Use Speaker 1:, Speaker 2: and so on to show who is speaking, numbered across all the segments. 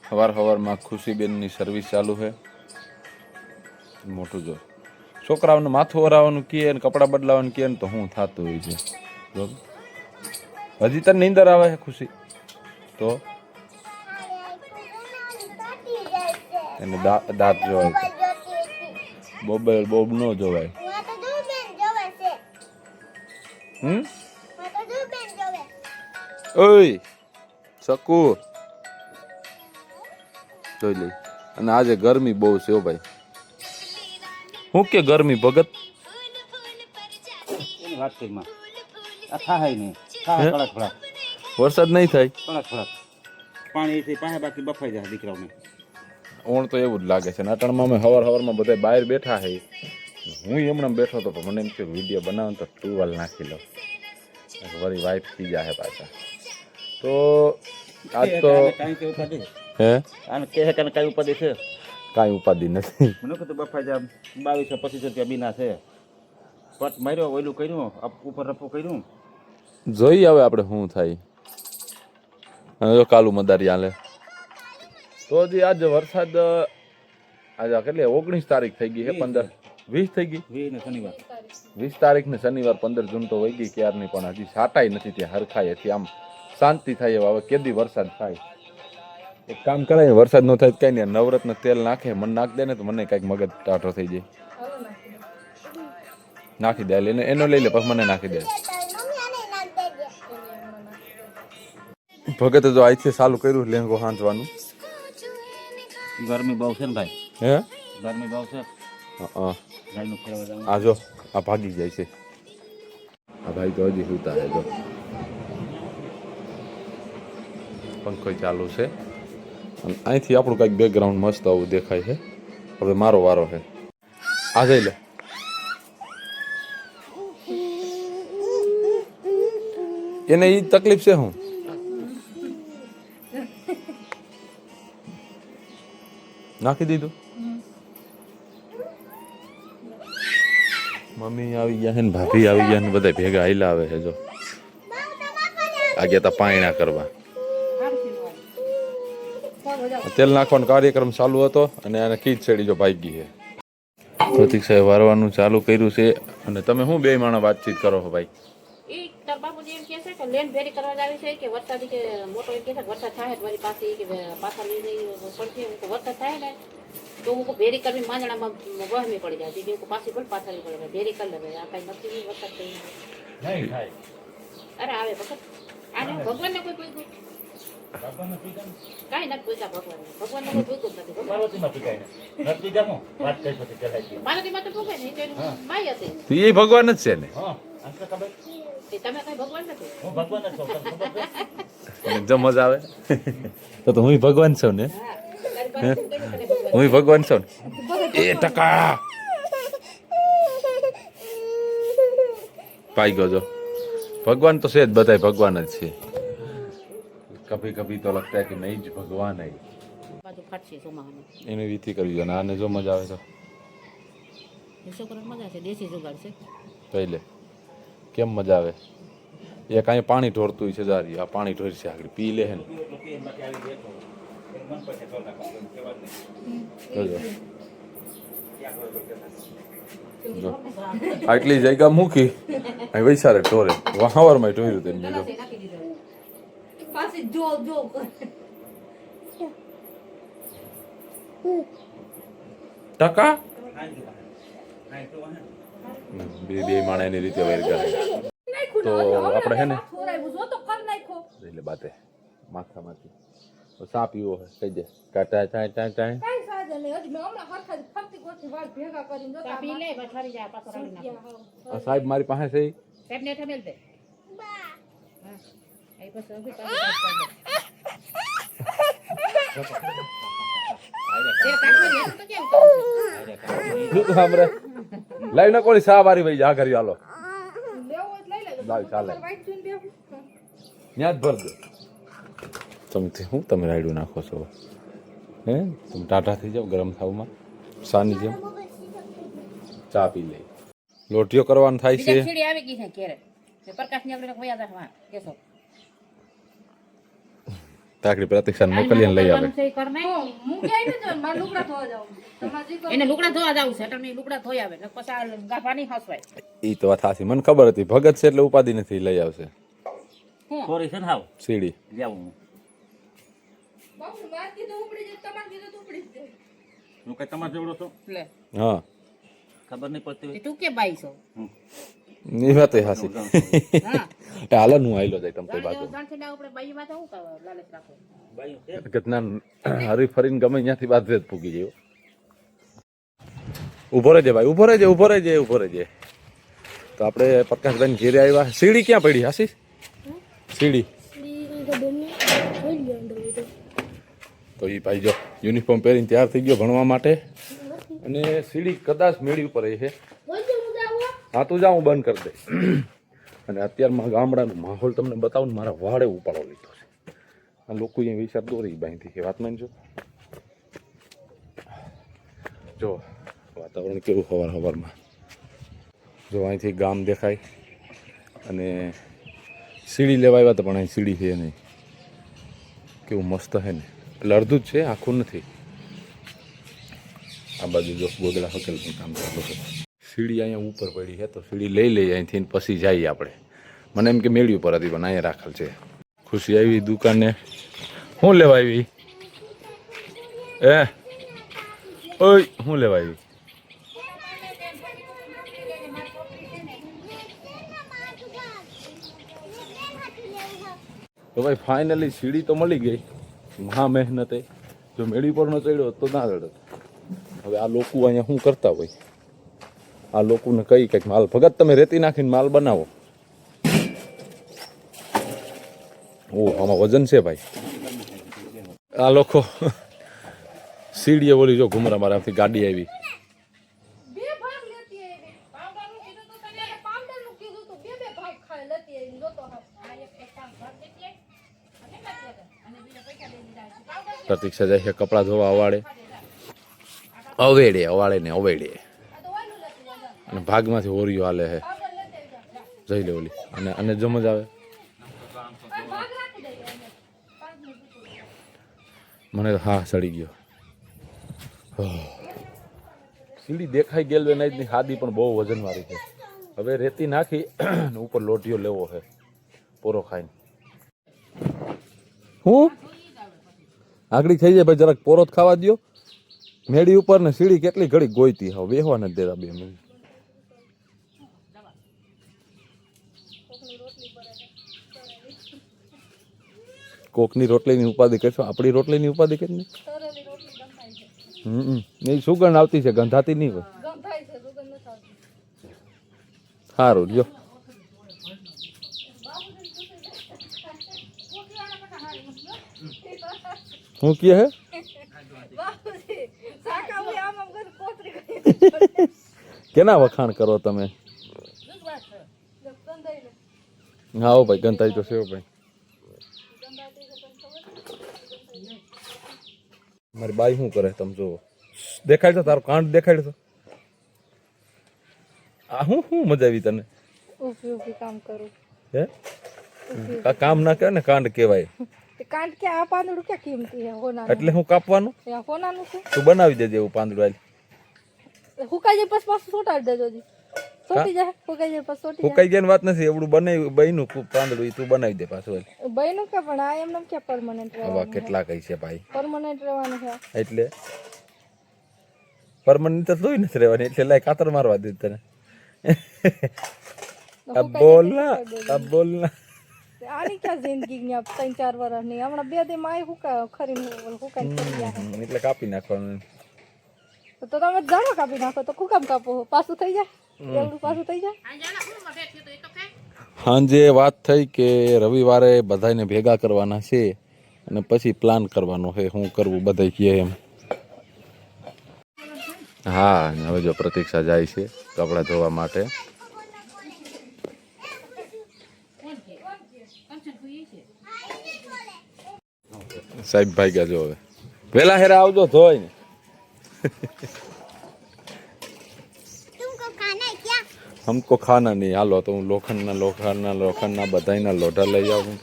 Speaker 1: હવારમાં ખુશીબેનની સર્વિસ ચાલુ છે. મોટું જો છોકરાઓને માથું વરાવવાનું કહે ને કપડાં બદલાવાનું કહે ને તો હું થતું હોય છે. હજી તને નીંદર આવે છે ખુશી? તો એને દાંત જોવાય. બોબ ન જોવાય. ઓય શકુ જોઈ લઈ. અને આજે ગરમી બહુ છે હો ભાઈ. હું કે ગરમી ભગત વરસાદ નહીં થાય.
Speaker 2: પાણી પાસે બાકી બફાઈ જાય દીકરાઓને.
Speaker 1: ઓણ તો એવું જ લાગે છે. નાટણમાં અમે હવારમાં બધા બહાર બેઠા છે. હું એમણે બેઠો હતો પણ મને એમ કે વિડીયો બનાવો તો ટુવાલ નાખી લો. વળી વાઇફ થઈ જાય પાછા. તો આજ તો હે
Speaker 2: આને કે કઈ ઉપાધિ છે?
Speaker 1: કાંઈ ઉપાધિ નથી.
Speaker 2: મને કીધું બફાઈ જાય 2200-2500 રૂપિયા બીના છે. પટ માર્યો ઓલું કર્યું ઉપર રફું કર્યું.
Speaker 1: જોઈએ હવે આપણે શું થાય. અને જો કાલુ મદારી હાલે તો હજી આજે વરસાદ આજે કેટલી 19 તારીખ થઈ ગઈ છે. 20 થઈ ગઈ. 20 તારીખ ને શનિવાર 15 જૂન તો વહી ગઈ ક્યારની. પણ હજી સાટાઈ નથી ત્યાં હરખાય એથી આમ શાંતિ થાય. હવે કેદી વરસાદ થાય. એક કામ કરાય વરસાદ ન થાય કઈ નહીં નવરત્ન તેલ નાખે મને નાખ દે ને તો મને કઈક મગજ ટાઢો થઈ જાય. નાખી દે એનો લઈ લે પછી મને નાખી દે. ભગતે જો આજથી ચાલુ કર્યું લેંગો હાંચવાનું.
Speaker 2: ગરમી બહુ છે ને ભાઈ.
Speaker 1: હે
Speaker 2: ગરમી બહુ છે.
Speaker 1: આ જો આ ભાગી જાય છે. આ ભાઈ તો હજી સુતા છે. જો પંખો ચાલુ છે. અને અહીંથી આપણું કંઈક બેકગ્રાઉન્ડ મસ્ત આવું દેખાય છે. હવે મારો વારો છે. આ જઈ લે. એને એ તકલીફ છે હું નાખી દીધું. મમ્મી આવી ગયા છે ને ભાભી આવી ગયા ને બધા ભેગા આયલા આવે છે. જો આ ગયા તા પાયણા કરવા. તેલ નાખવાનો કાર્યક્રમ ચાલુ હતો અને આને ખીચડી જો ભાગી છે. પ્રતિક સાહેબ વારવાનું ચાલુ કર્યું છે. અને તમે શું બે માણસ વાતચીત કરો છો ભાઈ?
Speaker 3: લેન ભેરી કરવા આવી છે કે વરસાદ કે મોટો કે વરસાદ થાય વળી પાછી કે પાછા લઈ જઈ પડશે. વરસાદ થાય ને તો હું ભેરી કરવી માંજણામાં વહમી પડી જાય. દીદી હું પાછી પણ પાછળ પડે ભેરી કરી લે. આ કઈ નથી વરસાદ થઈ નહીં થાય. અરે આવે વખત આને ભગવાનને કોઈ પૂછ્યું કાંઈ નથી પૂછ્યા. ભગવાનને કોઈ પૂછ્યું જ નથી. મારાથી તો પૂછે ને માઈ હતી
Speaker 1: એ ભગવાન જ છે ને.
Speaker 3: તમે કઈ ભગવાન નથી.
Speaker 1: જો મજા આવે તો હું ભગવાન છું ને. હું ભગવાન છું ને. 1% પાઈ ગયો. જો ભગવાન તો છે જ. બધા ભગવાન જ છે. કભી કભી તો લગતા હે કે નહીં જ ભગવાન હે.
Speaker 3: બાજુ ફાટશે સોમાને
Speaker 1: એને વીતી કરવી જોઈએ. આને જો મજા આવે તો
Speaker 3: છોકરાને મજા છે. દેશી જુગાડ છે.
Speaker 1: પહેલે કેમ મજા આવે. એ કાંઈ પાણી ઢોરતું છે. જારી આ પાણી ઢોરી છે આગળ પી લે હે ને. જો આટલી જગ્યા મૂકી અહીં વૈસારે ઢોરે વાહવારમાં ઢોર્યું તેને. જો ટકા બે માણા એની રીતે વેર કરે. તો આપણે હે ને એટલે બાતે માથામાંથી સા પીવો હોય કહી દે. ટાટા ટાઈ ટાઈ ટાઈ સાહેબ મારી પાસે છે. લાઈ ના કોની સા વારી ભાઈ જા કરી હાલો ચાલે ત્યાં જ ભર દો. તમે હું તમે રાયડું નાખો છો હે? તમે ટાટા થઈ જાવ ગરમ થાવમાં સાની જેમ ચા પી લે. લોટીઓ કરવાનું થાય છે. તાકડી પ્રતીક્ષા મોકલીને લઈ આવે
Speaker 3: કરવાનું છે એ કર નાખ.
Speaker 4: હું ક્યાંય નથી જવાનું, મારે લુગડા ધોવા જાવું છે. તમારે જે
Speaker 3: એને લુગડા ધોવા જવું છે એટલે લુગડા ધોઈ આવે ને પછી આ ગાભા નહીં હસવાય.
Speaker 1: ઈ તો વાત સાચી મને ખબર હતી ભગત છે એટલે ઉપાધિ નથી લઈ આવશે
Speaker 2: થોડી છે ને હાવ
Speaker 1: સીડી
Speaker 2: જાવું
Speaker 4: બાપુ, મારે કીધું ઉપડી જાય, તમારે કીધું તો ઉપડી જ જાય.
Speaker 2: હું કઈ તમારે જેવડો છો
Speaker 3: લે
Speaker 1: હા
Speaker 2: ખબર નહીં પડતી હોય
Speaker 3: તું કે બાઈ છો
Speaker 1: એ વાત હાસી
Speaker 3: હા
Speaker 1: એ હાલ હું આયલો જાય તમ કઈ બાજુ
Speaker 3: જાણથી ના આપણે બાઈ માં તો શું કરવા લાલચ રાખો.
Speaker 2: બાયું છે
Speaker 1: કેટલા હરી ફરીને ગમે ત્યાંથી બાદ જ પૂગી ગયો ઉભો રહેજે ભાઈ ઉભો રહેજે ઉભો રહેજે ઉભો રહેજે તો આપણે પ્રકાશભાઈ ઘેરે આવ્યા સીડી ક્યાં પડી હાસી સીડી તો એ ભાઈ જો યુનિફોર્મ પહેરીને તૈયાર થઈ ગયો ભણવા માટે અને સીડી કદાચ મેળી ઉપર છે હા તું જા હું બંધ કરી દઈશ અને અત્યારમાં ગામડાનો માહોલ તમને બતાવું ને મારા વાડે ઉપાડો લીધો છે આ લોકો અહીંયા વિચાર દોરી બાંધી છે વાત માનજો જો વાતાવરણ કેવું સવારમાં જો અહીંથી ગામ દેખાય અને સીડી લેવા આવ્યા હતા પણ અહીં સીડી છે નહીં કેવું મસ્ત છે ને એટલે અડધું જ છે આખું નથી આ બાજુ જો ગોદડા હકેલ પણ કામ ચાલુ છે સીડી અહીંયા ઉપર પડી છે તો સીડી લઈ લઈએ અહીંથી ને પછી જઈએ આપણે મને એમ કે મેળવી ઉપર હતી પણ અહીંયા રાખેલ છે ખુશી આવી દુકાને શું લેવા આવી ઓય શું લેવા આવી તો ભાઈ ફાઇનલી સીડી તો મળી ગઈ મહા મહેનતે જો મેળી પર ન ચડ્યો તો ના ચડત હવે આ લોકો અહીંયા શું કરતા હોય આ લોકોને કઈ કંઈક માલ ભગત તમે રેતી નાખીને માલ બનાવો ઓ આમાં વજન છે ભાઈ આ લોકો સીડીએ બોલી જો ઘુમરા મારાથી ગાડી આવી
Speaker 4: બે ભાગ લેતી આવી. પાવડરનું કીધું તો તને, પાવડરનું કીધું તો બે બે ભાગ ખાઈ લેતી આવી. જોતો હા.
Speaker 1: પ્રતીક્ષા જાય છે કપડાં ધોવા અવાડે અવેડે અવાડે ને અવેડે અને ભાગમાંથી હોરીઓ હાલે છે જઈ લે ઓલી અને અને જમજ આવે મને તો હા સડી ગયો સીડી દેખાઈ ગયેલ નહીં હાદી પણ બહુ વજન વાળી છે હવે રેતી નાખી ઉપર લોટીઓ લેવો છે પોરો ખાઈને હું આગળી થઈ જાય ભાઈ જરાક પોરો ખાવા દો મેળી ઉપર ને સીડી કેટલી ઘડી ગોઈતી હવે બેહવા નથી દેતા 2 મિનિટ કોકની રોટલીની ઉપાધિ કરશો આપણી રોટલીની ઉપાધિ કરી એ સુગંધ આવતી છે ગંધાતી નહીં હોય સારું જો શું કહે હે કેના વખાણ કરો તમે હા ભાઈ ગંધાઈ તો છે ભાઈ મારી બાઈ શું કરે તમે જોવો દેખાડ તો તારો કાંડ દેખાડ તો આ શું મજા આવી તને
Speaker 4: કામ કરું
Speaker 1: હે કામ ના કરે ને કાંડ કહેવાય
Speaker 4: કાંડ કે આ પાંદડું ક્યાં કિંમતી છે હોના
Speaker 1: એટલે હું કાપવાનું
Speaker 4: હોનાનું છે
Speaker 1: તું બનાવી દેજે એવું પાંદડું આલી
Speaker 4: હુકાઈ જાય પછી પાછું સોટાડી દેજો જી સોટી જાય હુકાઈ જાય પછી સોટી
Speaker 1: ફૂકાઈ ગયા વાત નથી એવડું બનાવી બહીનું પાંદડું ઈ તું બનાવી દે પાછું આલી
Speaker 4: જાય બહેનું કે પણ આ એમને ક્યાં પરમનન્ટ
Speaker 1: હવે
Speaker 4: રહેવાનું
Speaker 1: કેટલા કઈ છે ભાઈ
Speaker 4: પરમનન્ટ રહેવાનું છે
Speaker 1: એટલે પરમનન્ટ તો જોઈ નથી રહેવાની એટલે લાય કાતર મારવા દે તને अब बोलना
Speaker 4: આની ક્યાં જિંદગી ને 3-4 વર્ષની હમણાં 2 દી માં હુકા ખરીને હુકાઈ કરી ગયા
Speaker 1: એટલે કાપી નાખવાનું
Speaker 4: તો તમે જાણો કાપી નાખો તો કુકામ કાપો પાછું થઈ જાય એવડું પાછું થઈ જાય
Speaker 1: સાંજે વાત થઈ કે રવિવારે બધાને ભેગા કરવાના છે અને પછી પ્લાન કરવાનો છે શું કરવું બધા કહે એમ હા હવે જો પ્રતીક્ષા જાય છે કપડાં ધોવા માટે સાહેબ ભાઈ ગયા જો હવે વેલા હેરા આવજો ધોઈ ને हमको खाना नहीं हालो तो હું લોખંડના બધાયના લોઢા લઈ આવું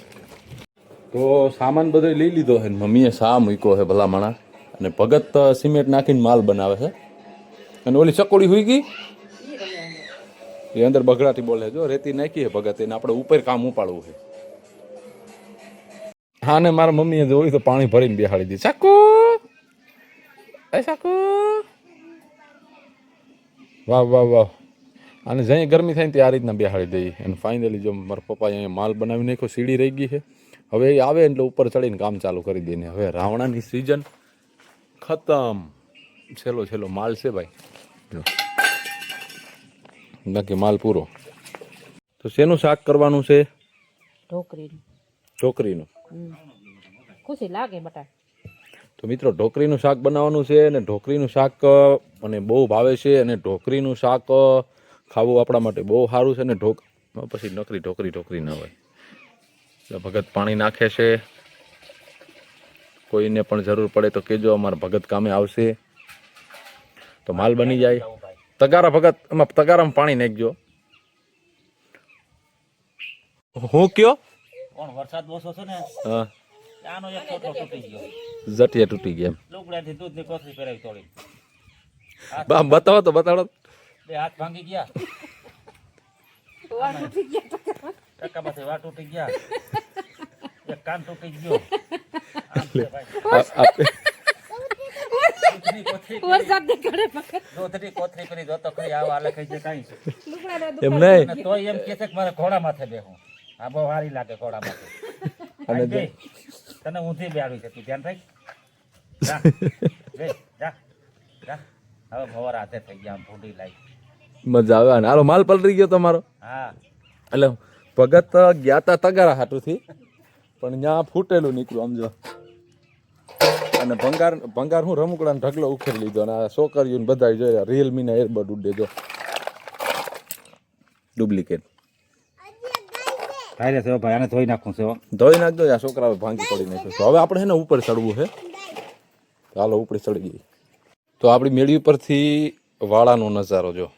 Speaker 1: તો સામાન બધો લઈ લીધો છે ને મમ્મીએ શા મૂક્યો છે ભલામણા અને ભગત સિમેન્ટ નાખીને માલ બનાવે છે અને ઓલી ચકોડી હુઈ ગઈ એ અંદર બગડાટી બોલે જો રેતી નાખી છે ભગત એને આપણે ઉપર કામ ઉપાડવું છે હા ને મારા મમ્મીએ જોયું તો પાણી ભરીને બેહાડી દીધી સાકુ એ સાકુ વાહ વાહ વાહ અને જ્યાં ગરમી થાય ને ત્યાં આ રીતના બેહાડી દઈએ અને ફાઇનલી જો મારા પપ્પાએ અહીંયા માલ બનાવી નાખ્યો સીડી રહી ગઈ છે હવે એ આવે એટલે ઉપર ચડીને કામ ચાલુ કરી દઈને હવે રાવણાની સિઝન ખતમ છેલ્લો માલ છે ભાઈ જો બાકી માલ પૂરો તો શેનું શાક કરવાનું છે ઢોકરીનું
Speaker 3: ખુશી લાગે બટા
Speaker 1: તો મિત્રો ઢોકરીનું શાક બનાવવાનું છે અને ઢોકરીનું શાક મને બહુ ભાવે છે અને ઢોકરીનું શાક ખાવું આપણા માટે બહુ સારું છે ને પછી ઢોકરી ના હોય એટલે ભગત પાણી નાખે છે કોઈને પણ જરૂર પડે તો કહેજો અમારા ભગત કામે આવશે તો માલ બની જાય તગારા ભગત એમાં તગારામાં પાણી નાખજો હું કયો
Speaker 2: કોણ વરસાદ ઓછો છે ને
Speaker 1: હા
Speaker 2: આનો એક છોટો તૂટી ગયો
Speaker 1: જટિયા તૂટી ગયા
Speaker 2: લુગડાથી દૂધની કોથળી પહેરાવી તોડી
Speaker 1: એમ બતાવો
Speaker 2: બે હાથ ભાંગી ગયા ટકામાંથી વા તૂટી ગયા એક કાન તૂટી ગયો આમ છે ભાઈ. દૂધની કોથળી દૂધની કોથળી કરી દો તો કઈ આવા હાલે કઈ છે કાંઈ છે
Speaker 1: એમ નહીં
Speaker 2: અને તોય એમ કે છે કે મારે ઘોડા માથે બેહું આ બહુ સારી લાગે ઘોડા માથે
Speaker 1: અને
Speaker 2: બે, તને ઊંધી બેહાડી છે તું ધ્યાન રાખ જા બે, જા જા હવે ભવર હાથે થઈ ગયા આમ ફૂટી લાઈ
Speaker 1: મજા આવે ને હાલો માલ પલરી ગયો તમારો
Speaker 2: હા
Speaker 1: એટલે ભગત ગયા તા તગારા હાટુથી પણ ત્યાં ફૂટેલું નીકળ્યું સમજો અને ભંગાર હું રમકડાનો ઢગલો ઉખેરી લીધો અને આ છોકરીઓને બધા જોયા રિયલમીના એરબડ ઉડે જો ડુપ્લિકેટ
Speaker 2: ભાઈ છે ભાઈ આને ધોઈ નાખું છે
Speaker 1: ધોઈ નાખજો આ છોકરાઓ ભાંગી પડી નાખ્યો તો હવે આપણે છે ને ઉપર ચડવું છે તો હાલો ઉપર ચડી ગઈ તો આપણી મેળી ઉપરથી વાળાનો નજારો જો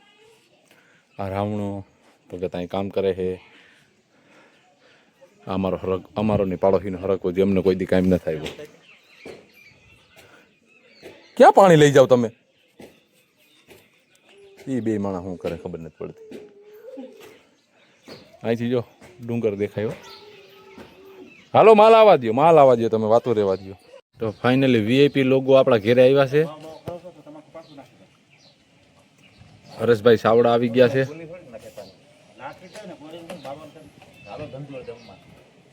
Speaker 1: આ રાવણો ભગત અહીં કામ કરે છે અમારો ને પાડોશીનો હરક હોય એમને કોઈ દી કામ ન થાય ક્યાં પાણી લઈ જાવ તમે એ બે માણસ શું કરે ખબર નથી પડતી અહીંથી જો ડુંગર દેખાયો હાલો માલ આવવા દો તમે વાતો રહેવા દો તો ફાઇનલી વીઆઈપી લોગો આપણા ઘેરે આવ્યા છે હરેશભાઈ સાવડા આવી ગયા છે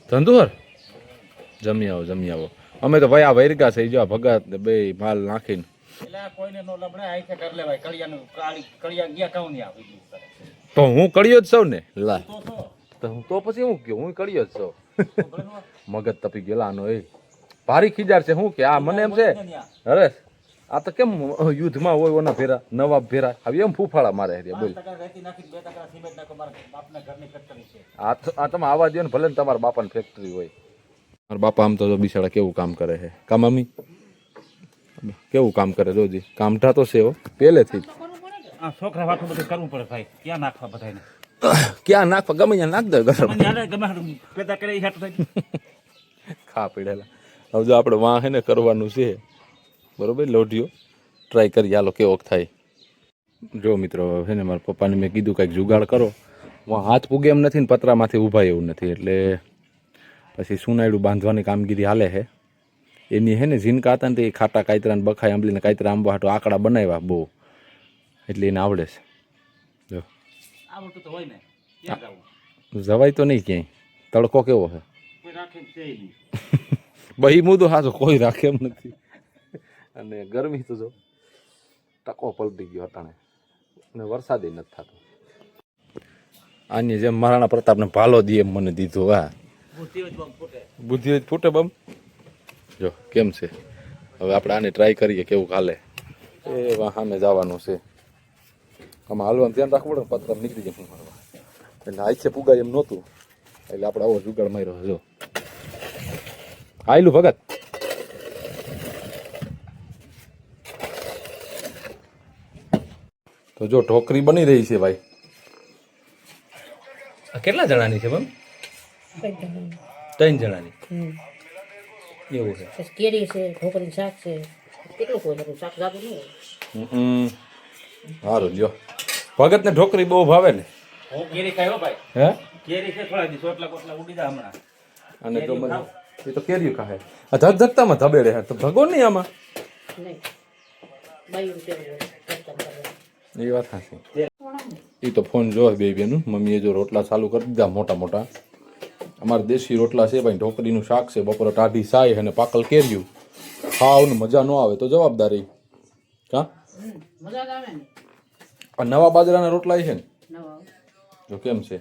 Speaker 1: ધંધુહર જમી આવો અમે તો ભાઈ આ વૈરગા છે જો આ ભગત બે માલ નાખીને
Speaker 2: એટલે કોઈને નો લબડે આઈ છે કર લે ભાઈ કળિયાનું કળિયા ગયા કાઉ નહીં આવી ગયું
Speaker 1: તો હું કળિયો જ સૌ ને લા
Speaker 2: તો
Speaker 1: તો પછી હું કે હું કળિયો જ સૌ મગજ તપી ગયેલા આનો એ ભારી ખીજાર છે હું કે આ મને એમ છે હરેશ આ તો કેમ યુદ્ધમાં હોય ઓના ભેરા નવાબ ભેરા હવે એમ ફૂફાળા મારે હે બોલ આ તમે આવા દો ને ભલે ને તમારા બાપાની ફેક્ટરી હોય મારા બાપા આમ તો બિચારા કેવું કામ કરે છે કા મમ્મી કેવું કામ કરે રોજી કામઠા તો છે હો પહેલેથી
Speaker 2: આ છોકરા વાતું બધું કરવું પડે ભાઈ ક્યાં નાખવા બધાને
Speaker 1: ક્યાં નાખવા ગમે ત્યાં નાખ દે ગરમ
Speaker 2: ગમે પેદા કરે હેઠ થઈ
Speaker 1: ખા પીડેલા હવે જો આપણે વાં હે ને કરવાનું છે બરોબર લોઢિયો ટ્રાય કરી હાલો કેવો થાય જો મિત્રો હે ને મારા પપ્પાને મેં કીધું કંઈક જુગાડ કરો વાં હાથ પૂગે એમ નથી ને પતરામાંથી ઊભા એવું નથી એટલે પછી સુનાયડું બાંધવાની કામગીરી હાલે છે એની હે ને ઝીનકા હતા ને તે ખાટા કાયતરાને બખાય આંબલીને કાયતરા આંબા હાટો આંકડા બનાવ્યા બહુ એટલે એને આવડે છે જો
Speaker 2: આવડતું તો હોય ને ક્યાં જાવું
Speaker 1: જવાય તો નહીં ક્યાંય તડકો કેવો છે
Speaker 2: કોઈ રાખે છે નહીં
Speaker 1: બહી મુદો હાજો કોઈ રાખે એમ નથી અને ગરમી તો જો ટકો પલટી ગયો અટાણે અને વરસાદ નથી થતો આની જેમ મહારાણા પ્રતાપને ભાલો દે એમ મને દીધું હા બુદ્ધિ જ ફૂટે બમ જો કેમ છે હવે આપણે આને ટ્રાય કરીએ કેવું હાલે એ સામે જવાનું છે આમાં હાલવાનું ધ્યાન રાખવું પડે પથ્થર નીકળી જાય મારવા એટલે આઈસે પુગાય એમ નહોતું એટલે આપણે આવો જુગાડ માર્યો જો આયલું ભગત તો જો ઢોકરી બની રહી છે ભાઈ કેટલા જણાની છે બમ
Speaker 2: ત્રણ જણાની એવું છે.
Speaker 3: પછી કેરી છે ઢોકળીનું શાક છે કેટલું કોઈ બધું શાક જાતું નહીં
Speaker 1: સારું લ્યો ભગત ને ઢોકરી બહુ ભાવે ને
Speaker 2: હું કેરી ખાયો ભાઈ,
Speaker 1: હે
Speaker 2: કેરી છે થોડા દિવસ ઓટલા કોટલા ઉડી જાય હમણાં.
Speaker 1: અને તો મને એ તો કેરીયું ખાય આ ધગધગતામાં ધબેડે હે તો ભગો નહીં આમાં
Speaker 3: નહીં 22 રૂપિયા
Speaker 1: એ વાત સાચી એ તો ફોન જોવે બે બેનું મમ્મીએ જો રોટલા ચાલુ કરી દીધા મોટા મોટા અમારે દેશી રોટલા છે ભાઈ ઢોકળીનું શાક છે બપોરે ટાઢી સાય અને પાકલ કેર્યું ખાવ ને મજા ન આવે તો જવાબદારી હા
Speaker 3: મજા આવે ને
Speaker 1: આ નવા બાજરાના રોટલા છે ને
Speaker 3: નવા
Speaker 1: જો કેમ છે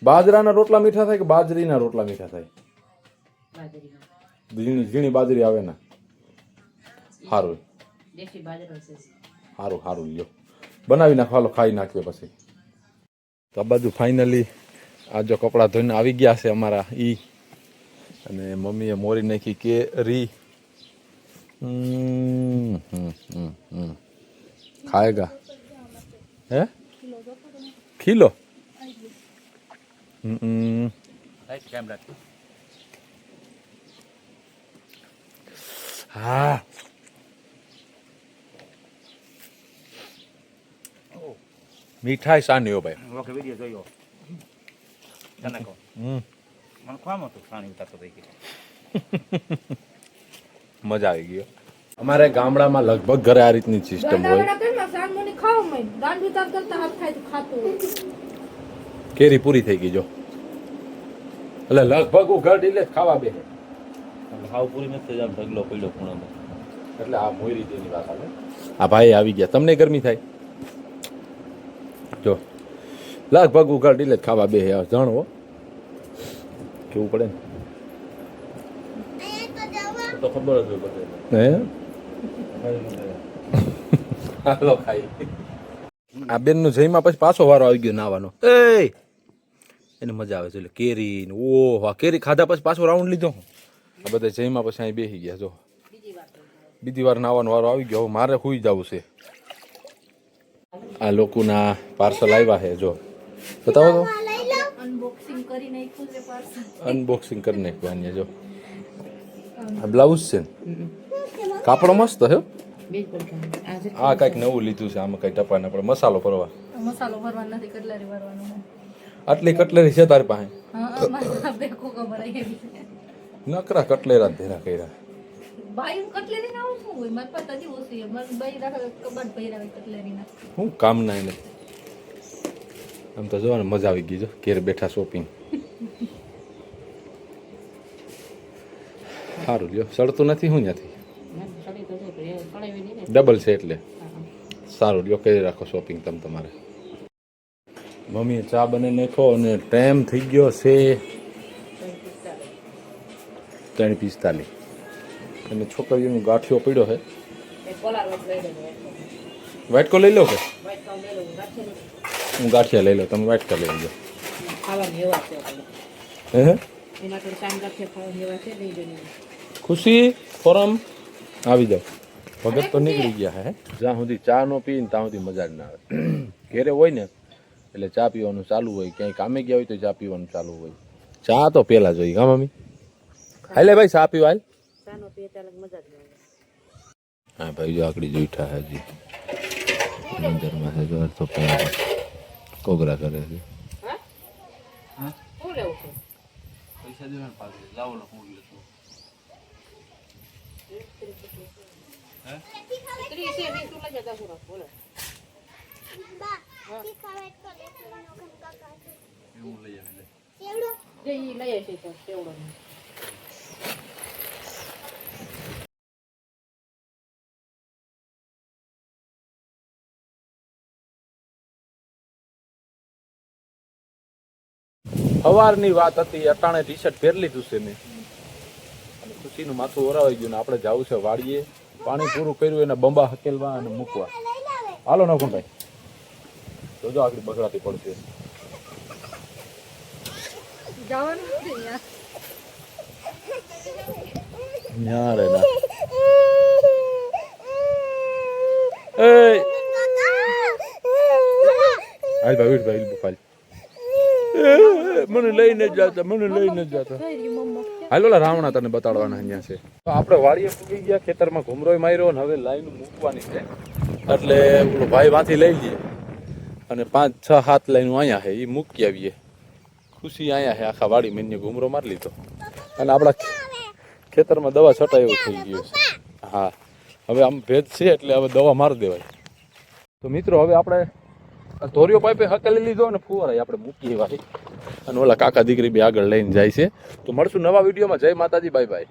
Speaker 1: બાજરાના રોટલા મીઠા થાય કે બાજરીના રોટલા મીઠા થાય
Speaker 3: બાજરીનો
Speaker 1: ઝીણી ઝીણી બાજરી આવે ને સારું
Speaker 3: દેશી બાજરો છે
Speaker 1: સારું સારું લ્યો બનાવી નાખવાલો ખાઈ નાખ્યો પછી તો આ બાજુ ફાઇનલી આ જો કપડાં ધોઈને આવી ગયા છે અમારા ઈ અને મમ્મીએ મોરી નાખી કેરી ખાએગા હે ખીલો
Speaker 2: લાઈટ કેમ રાખ.
Speaker 1: હા મીઠાઈ સાની હો ભાઈ
Speaker 2: ઓકે વિડીયો જોયો તને કહો મને ખામ હતું પાણી ઉતારતો થઈ ગયો.
Speaker 1: મજા આવી ગયો અમારે ગામડામાં લગભગ ઘરે આ રીતની સિસ્ટમ હોય કેરી પૂરી થઈ ગઈ જો એટલે લગભગ ઉઘાડી લે ખાવા બે
Speaker 2: હાવ પૂરી નથી જામ ઢગલો પડ્યો ખૂણામાં.
Speaker 1: એટલે આ મોયરી તેની વાત આવે આ ભાઈ આવી ગયા તમને ગરમી થાય જો લગભગ ઉઘાડી લે ખાવા બે જાણવો કેવું પડે ને
Speaker 2: તો ખબર જ હોય બધે.
Speaker 1: હે હાલો ખાઈ આ બેન નું જઈમાં પછી પાછો વારો આવી ગયો નાવાનો એને મજા આવે છે એટલે કેરી ને ઓહ આ કેરી ખાધા પછી પાછો રાઉન્ડ લીધો આ બધા જઈમાં પછી અહીં બેસી ગયા જો બીજી વાર નાવાનો વારો આવી ગયો હવે મારે સુઈ જવું છે આ લોકોના પાર્સલ આવ્યા છે જો બતાવો તો
Speaker 4: અનબોક્સિંગ કરી નાખ્યું છે પાર્સલ.
Speaker 1: અનબોક્સિંગ કરી નાખવાની જો આ બ્લાઉઝ છે ને કાપડો મસ્ત હે આ કઈક નવું લીધું છે આમાં કઈ ટપા ના પડે મસાલો ભરવા
Speaker 4: મસાલો ભરવાનો નથી કટલેરી ભરવાનો છે.
Speaker 1: આટલી કટલેરી છે તારી પાસે
Speaker 4: હા મારા બે કોકા ભરાઈ ગઈ છે.
Speaker 1: નકરા કટલેરા જ ધેરા કર્યા
Speaker 4: બાઈ કટલેરી ના આવું શું હોય મારી પાસે હજી ઓછી છે મારી બાઈ રાખે કબાટ ભર્યા કટલેરી ના.
Speaker 1: હું કામ ના એને આમ તો જોવા ને મજા આવી ગઈ જો ઘેર બેઠા શોપિંગ સારું લ્યો સડતું નથી હું ત્યાંથી ડબલ છે એટલે સારું લ્યો કરી રાખો શોપિંગ તમે તમારે મમ્મીએ ચા બને નાખો અને ટાઈમ થઈ ગયો છે 3:45 અને છોકરીઓનો ગાંઠિયો પડ્યો છે વ્હાઈટ કો લઈ લો કે હું ગાંઠિયા લઈ લો તમે વ્હાઈટ કો લઈ લેજો હે ખુશી ફોરમ આવી જાઓ ભગત તો નીકળી ગયા હે જ્યાં સુધી ચા નો પીને ત્યાં સુધી મજા જ ના આવે ઘેરે હોય ને એટલે ચા પીવાનું ચાલુ હોય ક્યાંય કામે ગયા હોય તો ચા પીવાનું ચાલુ હોય ચા તો પેલા જોઈએ હા મમ્મી હાલે ભાઈ ચા પીવા હાલ હા ભાઈ જો આકડી જોઈઠા હે હજી મંદિરમાં છે જો તો કોગરા કરે છે
Speaker 2: પૈસા દેવાના પાછળ લાવો લો હું લેતો. એવું લઈ આવે લે.
Speaker 1: સવારની વાત હતી અટાણે ટી શર્ટ પહેરી લીધું છે મેં અને ખુશીનું માથું ઓરાવાઈ ગયું ને આપણે જવું છે વાડીએ પાણી પૂરું કર્યું એને બંબા હકેલવા અને મૂકવા હાલો નવખુંભાઈ તો જો આગળ બગડાતી પડશે
Speaker 4: જવાનું નથી યાર.
Speaker 1: ના રે ના એ હાલ ભાઈ બુફાલ મને લઈ લઈને જ જતા મને લઈને જ જતા હાલો ઓલા રાવણા તને બતાડવાના અહીંયા છે તો આપણે વાડીએ પૂગી ગયા ખેતરમાં ઘુમરોય માર્યો અને હવે લાઈન મૂકવાની છે એટલે ઓલો ભાઈ માંથી લઈ લઈએ અને 5, 6, 7 લાઈનો અહીંયા છે એ મૂકી આવીએ ખુશી અહીંયા છે આખા વાડી મેં ઘુમરો મારી લીધો અને આપણા ખેતરમાં દવા છટાય એવું થઈ ગયું છે હા હવે આમ ભેજ છે એટલે હવે દવા મારી દેવાય તો મિત્રો હવે આપણે ધોરિયો પાઇપે હકેલી લીધો અને ફુવારાય આપણે મૂકી વાળી અને ઓલા કાકા દીકરી બી આગળ લઈને જાય છે તો મળશું નવા વિડીયોમાં જય માતાજી બાય બાય